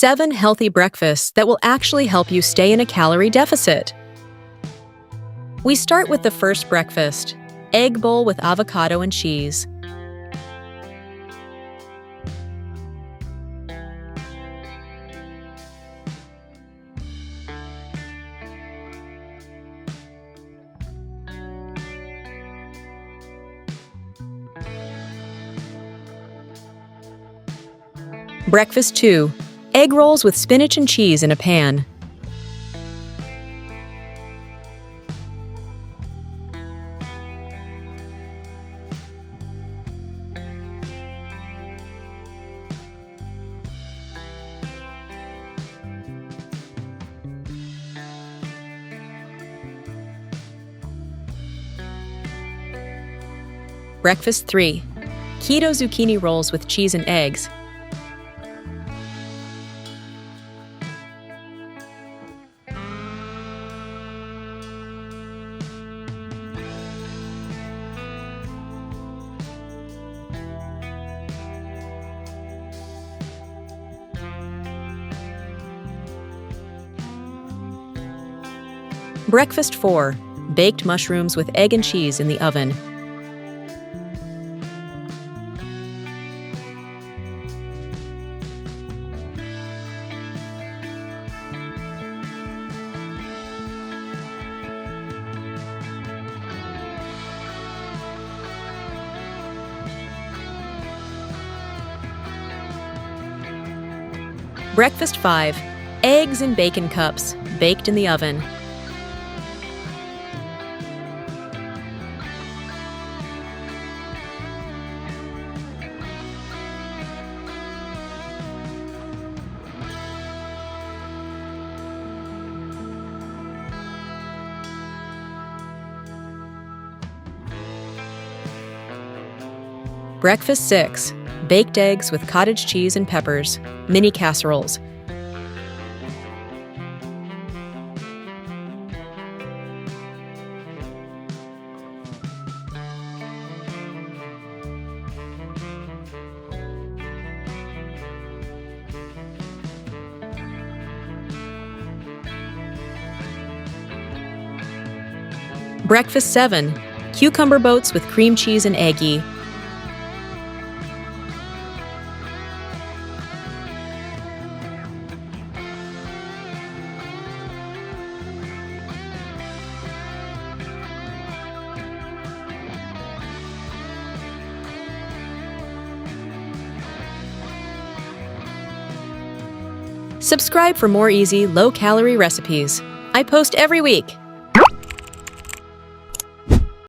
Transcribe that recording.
7 healthy breakfasts that will actually help you stay in a calorie deficit. We start with the first breakfast, egg bowl with avocado and cheese. Breakfast 2, egg rolls with spinach and cheese in a pan. Breakfast 3, keto zucchini rolls with cheese and eggs. Breakfast 4, baked mushrooms with egg and cheese in the oven. Breakfast 5, eggs in bacon cups, baked in the oven. Breakfast 6, baked eggs with cottage cheese and peppers, mini casseroles. Breakfast 7, cucumber boats with cream cheese and eggy. Subscribe for more easy, low-calorie recipes. I post every week.